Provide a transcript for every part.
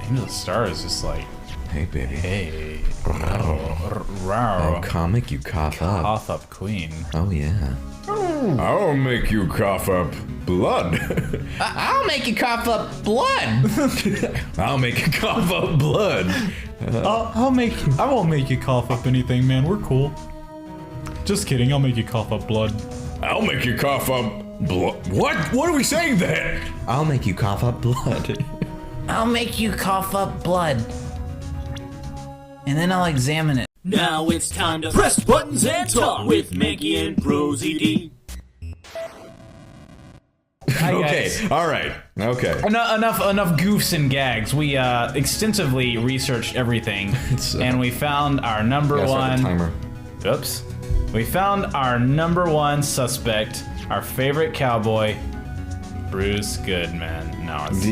Angel Star is just like, hey, baby. hey. Oh, comic, you cough up. Cough up queen. Oh, yeah. I'll make you cough up blood. I'll make you cough up blood. I'll make you cough up blood. I won't make you cough up anything, man. We're cool. Just kidding. I'll make you cough up blood. I'll make you cough up blood. What? What are we saying there? I'll make you cough up blood. I'll make you cough up blood. And then I'll examine it. Now it's time to press buttons and talk with Manky and ProZD. Okay, all right, okay. Enough goofs and gags. We extensively researched everything, and we found our number one. Timer. Oops. We found our number one suspect, our favorite cowboy, Bruce Goodman. No, it's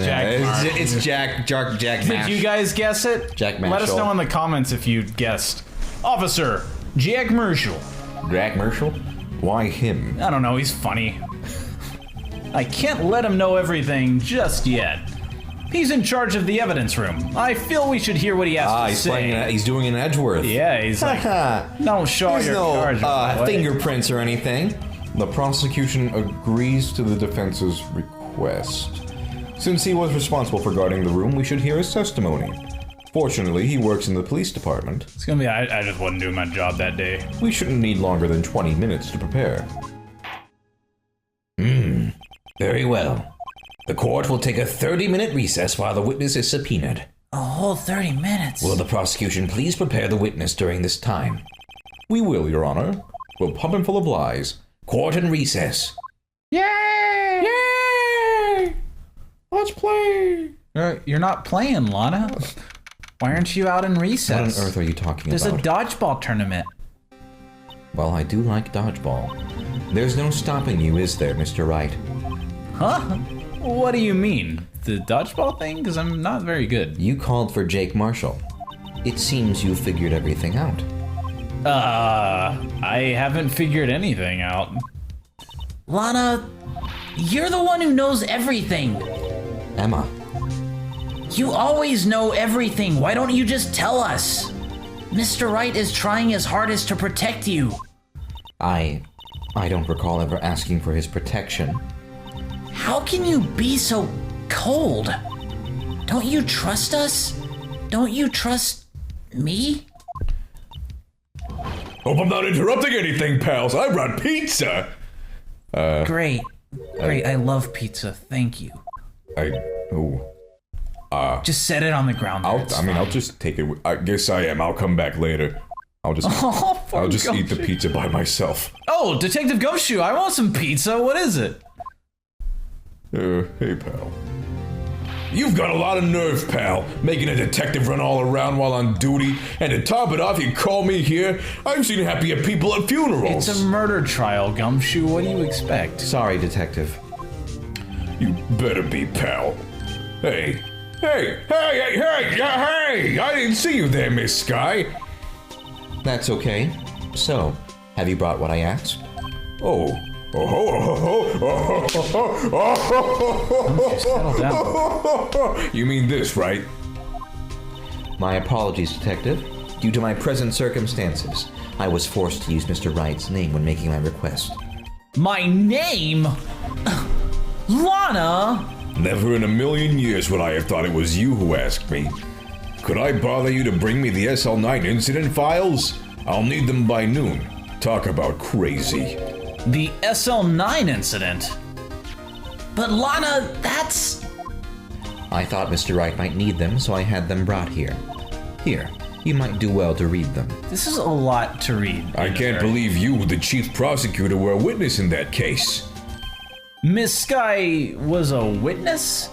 Jack Did Mash. you guys guess it? Jack Let us Marshall. know in the comments if you guessed. Officer Jack Marshall. Jack Marshall? Why him? I don't know. He's funny. I can't let him know everything just yet. He's in charge of the evidence room. I feel we should hear what he has to He's say. he's doing an Edgeworth. Yeah, he's like, don't show There's your no cards. away." fingerprints or anything. The prosecution agrees to the defense's request. Since he was responsible for guarding the room, we should hear his testimony. Fortunately, he works in the police department. It's gonna be, I just wasn't doing my job that day. We shouldn't need longer than 20 minutes to prepare. Very well. The court will take a 30-minute recess while the witness is subpoenaed. A whole 30 minutes. Will the prosecution please prepare the witness during this time? We will, Your Honor. We'll pump him full of lies. Court in recess. Yay! Yay! Let's play! You're not playing, Lana. Why aren't you out in recess? What on earth are you talking There's about? a dodgeball tournament. Well, I do like dodgeball. There's no stopping you, is there, Mr. Wright? Huh? What do you mean? The dodgeball thing? Because I'm not very good. You called for Jake Marshall. It seems you figured everything out. I haven't figured anything out. Lana, you're the one who knows everything. Emma, You always know everything. Why don't you just tell us? Mr. Wright is trying his hardest to protect you. I don't recall ever asking for his protection. How can you be so cold? Don't you trust us? Don't you trust me? Hope I'm not interrupting anything, pals. I brought pizza. Great. I love pizza. Thank you. Just set it on the ground. There. I'll just take it. I guess I am. I'll come back later. I'll just eat the pizza by myself. Oh, Detective Gumshoe, I want some pizza. What is it? Hey, pal. You've got a lot of nerve, pal, making a detective run all around while on duty, and to top it off, you call me here? I've seen happier people at funerals. It's a murder trial, Gumshoe. What do you expect? Sorry, Detective. You better be, pal. Hey, I didn't see you there, Miss Sky. That's okay. So, have you brought what I asked? Settle down. You mean this, right? My apologies, Detective. Due to my present circumstances, I was forced to use Mr. Wright's name when making my request. My name? Lana? Never in a million years would I have thought it was you who asked me. Could I bother you to bring me the SL9 incident files? I'll need them by noon. Talk about crazy. The SL9 incident? But Lana, that's... I thought Mr. Wright might need them, so I had them brought here. Here, you might do well to read them. This is a lot to read. I can't believe you, the chief prosecutor, were a witness in that case. Miss Sky was a witness?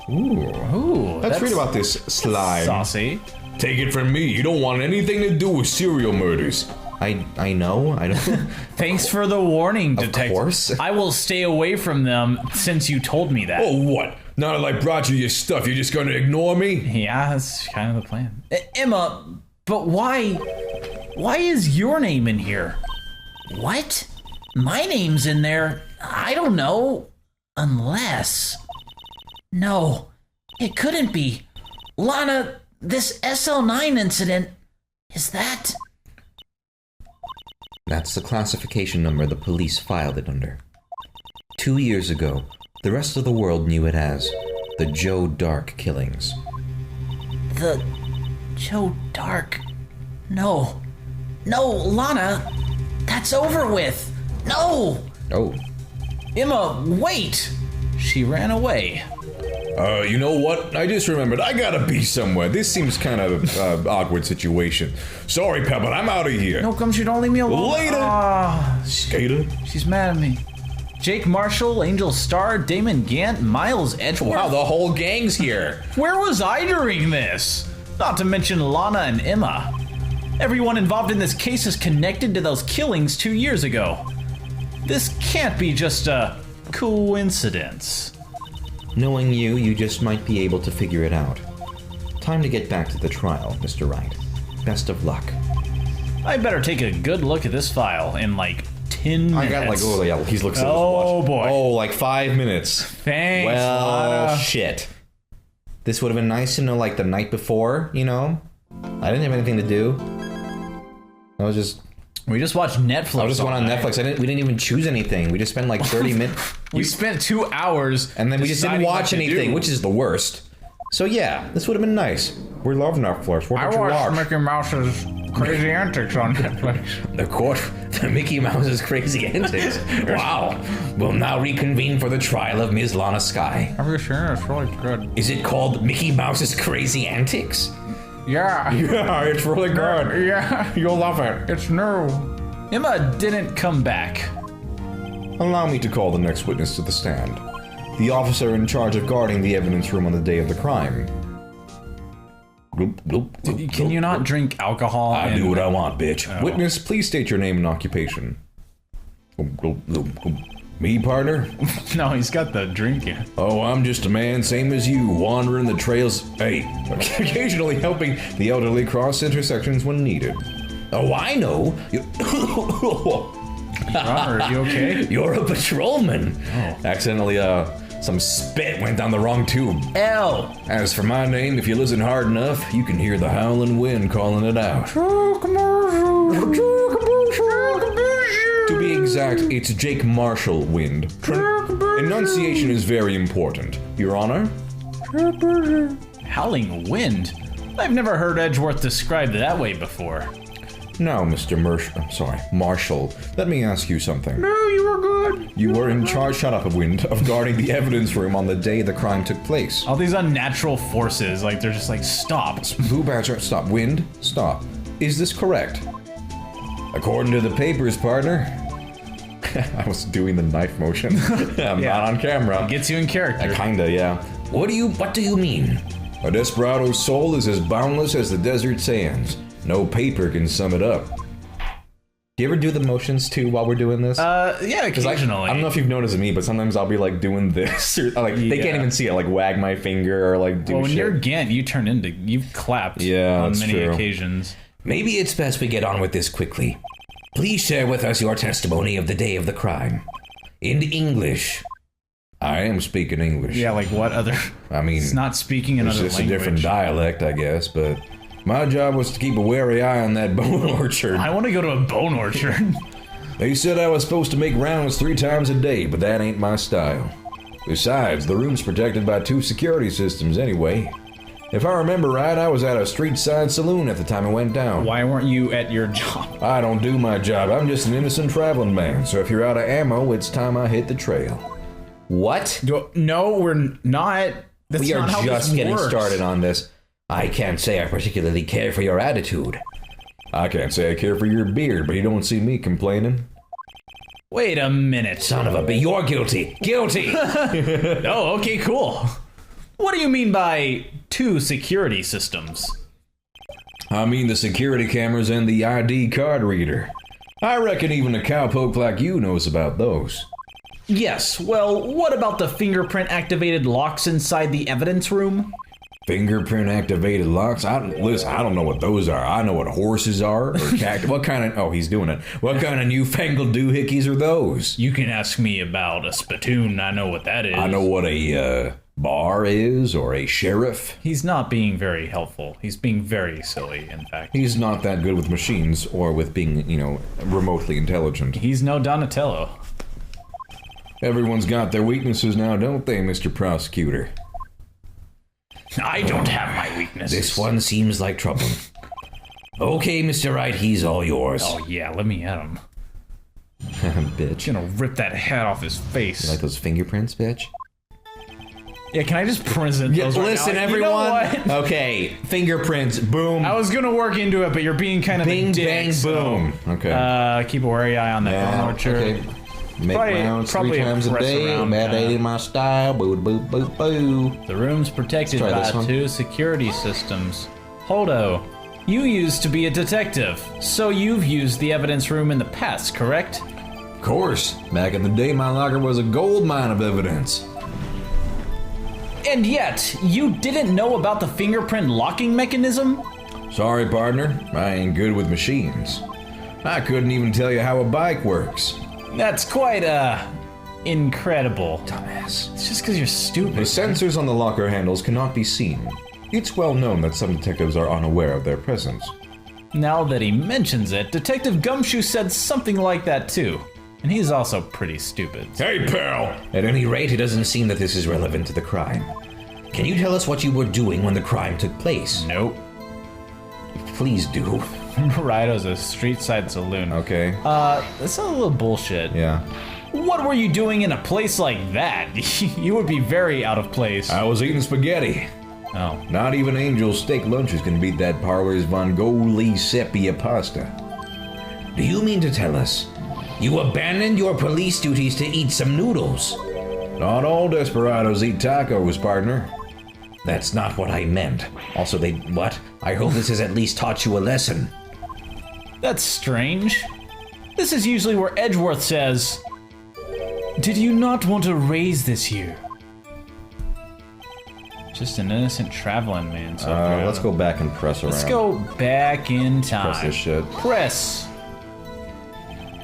Ooh, Let's read about this slime. Saucy. Take it from me, you don't want anything to do with serial murders. I know, I don't... Thanks for the warning, Detective. course. I will stay away from them since you told me that. Oh, what? Now that I brought you your stuff, you're just gonna ignore me? Yeah, that's kind of the plan. Emma, but why? Why is your name in here? What? My name's in there. I don't know. Unless... No. It couldn't be. Lana, this SL9 incident, is that... That's the classification number the police filed it under. 2 years ago, the rest of the world knew it as the Joe Dark killings. The... Joe Dark... No, Lana, that's over with. No! Oh. Emma, wait! She ran away. You know what? I just remembered. I gotta be somewhere. This seems kind of awkward situation. Sorry, pal, but I'm out of here. No, come, you don't leave me alone. Later. Skater. She's mad at me. Jake Marshall, Angel Starr, Damon Gant, Miles Edgeworth. Wow, the whole gang's here. Where was I during this? Not to mention Lana and Emma. Everyone involved in this case is connected to those killings 2 years ago. This can't be just a coincidence. Knowing you, you just might be able to figure it out. Time to get back to the trial, Mr. Wright. Best of luck. I better take a good look at this file in like 10 minutes. I got like, oh yeah, he's looks at his watch. Oh boy. Oh, like 5 minutes. Thanks, Well, Lana. shit. This would have been nice to know like the night before, you know? I didn't have anything to do. We just watched Netflix. I just went on Netflix. We didn't even choose anything. We just spent like 30 minutes. We spent 2 hours And then we just didn't watch anything, which is the worst. So yeah, this would have been nice. We love Netflix. What did you watch? Mickey Mouse's Crazy Antics on Netflix. The court, the Mickey Mouse's Crazy Antics. Wow. We'll now reconvene for the trial of Ms. Lana Skye. Are you sure? It's really good. Is it called Mickey Mouse's Crazy Antics? Yeah. Yeah, it's really good. Yeah. You'll love it. It's new. Emma didn't come back. Allow me to call the next witness to the stand. The officer in charge of guarding the evidence room on the day of the crime. Can you not drink alcohol? I do what I want, bitch. Oh. Witness, please state your name and occupation. Me, partner? No, he's got the drinking. Oh, I'm just a man, same as you, wandering the trails. Hey, occasionally helping the elderly cross intersections when needed. Oh, I know. Are you okay? You're a patrolman. Oh. Accidentally, some spit went down the wrong tube. L. As for my name, if you listen hard enough, you can hear the howling wind calling it out. To be exact, it's Jake Marshall wind. Enunciation is very important. Your Honor? Howling wind? I've never heard Edgeworth described that way before. Now, Mr. Marshall, let me ask you something. No, you were good. You were in charge, shut up, Wind, of guarding the evidence room on the day the crime took place. All these unnatural forces, like they're just like, stop. Blue Badger, stop. Wind, stop. Is this correct? According to the papers, partner. I was doing the knife motion. I'm Yeah. not on camera. Gets you in character. Kinda, yeah. What do you mean? A desperado's soul is as boundless as the desert sands. No paper can sum it up. Do you ever do the motions too while we're doing this? Yeah, occasionally. I don't know if you've noticed me, but sometimes I'll be like doing this, or like they can't even see it. Like wag my finger or like do Well, when shit. you're Gant, you've clapped Yeah, on that's many true. occasions. Maybe it's best we get on with this quickly. Please share with us your testimony of the day of the crime. In English. I am speaking English. Yeah, like what other? I mean, It's not speaking it's another just language. a different dialect, I guess, but my job was to keep a wary eye on that bone orchard. I want to go to a bone orchard. They said I was supposed to make rounds 3 times a day, but that ain't my style. Besides, the room's protected by 2 security systems anyway. If I remember right, I was at a street side saloon at the time it went down. Why weren't you at your job? I don't do my job, I'm just an innocent traveling man, so if you're out of ammo, it's time I hit the trail. What? No, we're not. That's We are not how just this getting works. started on this. I can't say I particularly care for your attitude. I can't say I care for your beard, but you don't see me complaining. Wait a minute. Son of a bitch, you're guilty. Guilty! Oh, okay, cool. What do you mean by 2 security systems? I mean the security cameras and the ID card reader. I reckon even a cowpoke like you knows about those. Yes, well, what about the fingerprint-activated locks inside the evidence room? Fingerprint activated locks? Listen, I don't know what those are. I know what horses are, or cactus. What kind of, oh, he's doing it. What kind of newfangled doohickeys are those? You can ask me about a spittoon, I know what that is. I know what a bar is, or a sheriff. He's not being very helpful. He's being very silly, in fact. He's not that good with machines or with being, remotely intelligent. He's no Donatello. Everyone's got their weaknesses now, don't they, Mr. Prosecutor? I don't have my weaknesses. This one seems like trouble. Okay, Mr. Wright, he's all yours. Oh yeah, let me at him. Bitch. Gonna rip that hat off his face. You like those fingerprints, bitch? Yeah, can I just present those right Listen, now? everyone. You know what? Okay, fingerprints, boom. I was gonna work into it, but you're being kind of Bing, a dick, bang, so, boom. Okay. keep a wary eye on that Yeah, phone orchard. okay. Make rounds probably three times a press day. around, Bad yeah. aid in my style. Boo, boo, boo, boo. The room's protected Let's try by this one. 2 security systems. Holdo, you used to be a detective, so you've used the evidence room in the past, correct? Of course. Back in the day, my locker was a gold mine of evidence. And yet, you didn't know about the fingerprint locking mechanism? Sorry, partner. I ain't good with machines. I couldn't even tell you how a bike works. That's quite, incredible. Dumbass. It's just because you're The stupid. sensors on the locker handles cannot be seen. It's well known that some detectives are unaware of their presence. Now that he mentions it, Detective Gumshoe said something like that too. And he's also pretty stupid. Hey, pal! At any rate, it doesn't seem that this is relevant to the crime. Can you tell us what you were doing when the crime took place? Nope. Please do. Rido's a street side saloon. Okay. That's a little bullshit. Yeah. What were you doing in a place like that? You would be very out of place. I was eating spaghetti. Oh. Not even Angel's steak lunches can beat that parlor's Vongoli sepia pasta. Do you mean to tell us you abandoned your police duties to eat some noodles? Not all desperados eat tacos, partner. That's not what I meant. Also, what? I hope this has at least taught you a lesson. That's strange. This is usually where Edgeworth says, "Did you not want to raise this here?" Just an innocent traveling man. So Let's go back and press around. Let's go back in time. Press this shit. Press.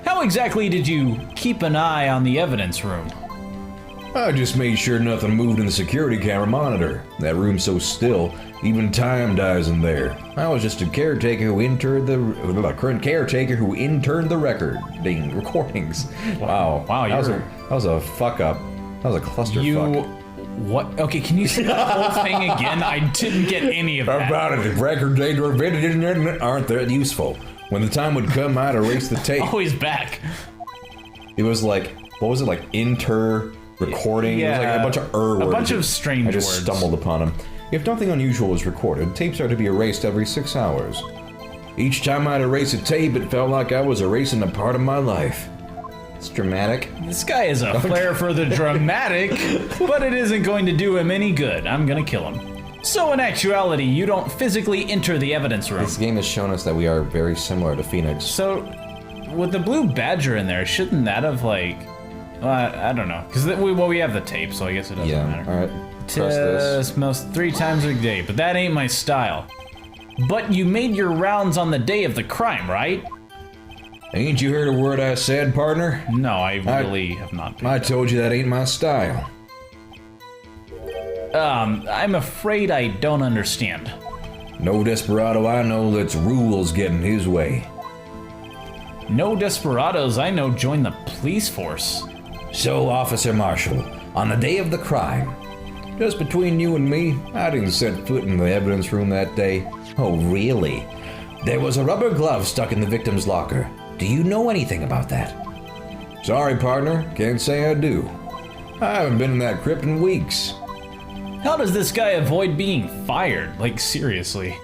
How exactly did you keep an eye on the evidence room? I just made sure nothing moved in the security camera monitor. That room's so still, even time dies in there. I was just a caretaker who interned the recordings. Wow. Wow, that was a fuck up. That was a clusterfuck. What? Okay, can you say the whole thing again? I didn't get any of that. About it, the record data were vintage aren't that useful. When the time would come, I'd erase the tape. Oh, he's back. It was like, what was it, like recording? Yeah, it was like a bunch of words. a bunch of strange I just words. stumbled upon them. If nothing unusual is recorded, tapes are to be erased every 6 hours. Each time I'd erase a tape, it felt like I was erasing a part of my life. It's dramatic. This guy is a flair for the dramatic, but it isn't going to do him any good. I'm gonna kill him. So in actuality, you don't physically enter the evidence room. This game has shown us that we are very similar to Phoenix. So, with the blue badger in there, shouldn't that have like... Well, I don't know. Because we have the tape, so I guess it doesn't matter. Alright. Press this. Test most 3 times a day, but that ain't my style. But you made your rounds on the day of the crime, right? Ain't you heard a word I said, partner? No, I really have not. I told you that ain't my style. I'm afraid I don't understand. No desperado I know lets rules get in his way. No desperados I know join the police force. So, Officer Marshall, on the day of the crime... Just between you and me, I didn't set foot in the evidence room that day. Oh, really? There was a rubber glove stuck in the victim's locker. Do you know anything about that? Sorry, partner, can't say I do. I haven't been in that crypt in weeks. How does this guy avoid being fired? Like, seriously.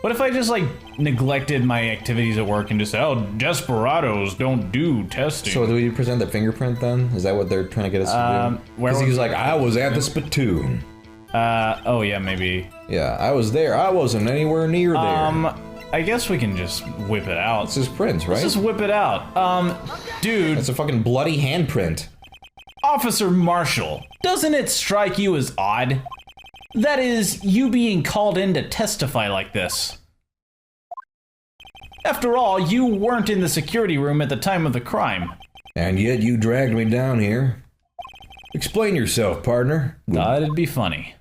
What if I just, like, neglected my activities at work and just said, oh, desperados don't do testing? So do we present the fingerprint then? Is that what they're trying to get us to do? Because he was like, I was at the spittoon. Oh yeah, maybe. Yeah, I was there. I wasn't anywhere near there. I guess we can just whip it out. It's his prints, right? Let's just whip it out. Dude. That's a fucking bloody handprint. Officer Marshall, doesn't it strike you as odd? That is, you being called in to testify like this. After all, you weren't in the security room at the time of the crime. And yet you dragged me down here. Explain yourself, partner. Thought it'd be funny.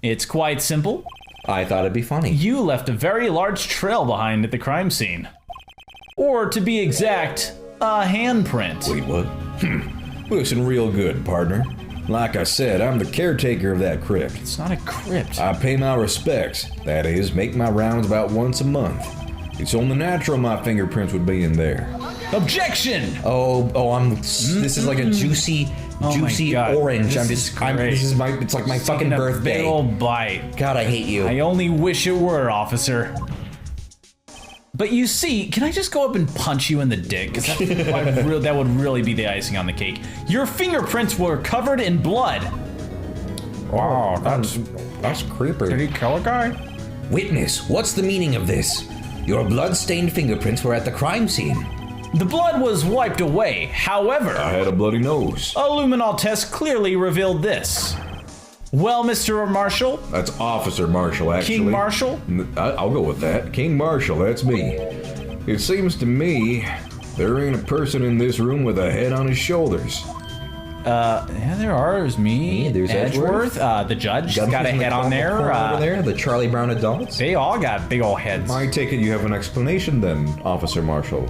It's quite simple. I thought it'd be funny. You left a very large trail behind at the crime scene. Or to be exact, a handprint. Wait, what? Listen real good, partner. Like I said, I'm the caretaker of that crypt. It's not a crypt. I pay my respects. That is, make my rounds about once a month. It's only natural my fingerprints would be in there. Objection! This is like a juicy God. orange. This is great. It's like my fucking Taking a birthday. big old bite. God, I hate you. I only wish it were, officer. But you see, can I just go up and punch you in the dick? 'Cause that would really be the icing on the cake. Your fingerprints were covered in blood. Wow, that's creepy. Did he kill a guy? Witness, what's the meaning of this? Your blood-stained fingerprints were at the crime scene. The blood was wiped away. However, I had a bloody nose. a luminol test clearly revealed this. Well, Mr. Marshall, That's Officer Marshall, actually. King Marshall, I'll go with that. King Marshall, that's me. It seems to me there ain't a person in this room with a head on his shoulders. yeah, there are. There's me. Yeah, there's Edgeworth. The judge got a head on there. Over there, the Charlie Brown adults. They all got big old heads. I take it you have an explanation then, Officer Marshall,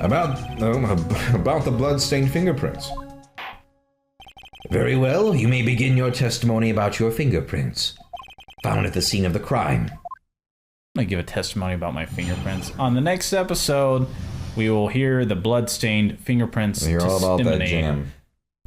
about the blood-stained fingerprints. Very well, you may begin your testimony about your fingerprints. Found at the scene of the crime. I'm gonna give a testimony about my fingerprints. On the next episode, we will hear the blood-stained fingerprints. I hear all about that testimony. jam.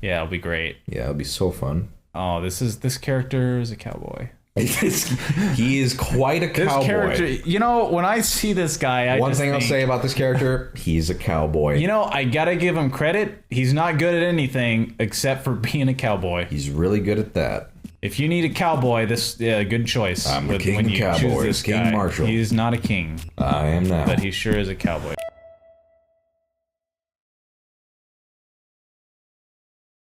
Yeah, it'll be great. Yeah, it'll be so fun. Oh, this character is a cowboy. He is quite a This cowboy. character, you know, when I see this guy, One thing I'll say about this character, he's a cowboy. You know, I gotta give him credit. He's not good at anything except for being a cowboy. He's really good at that. If you need a cowboy, this good choice. I'm the king when of you cowboys, choose this King guy. Marshall. He's not a king, I am now. but he sure is a cowboy.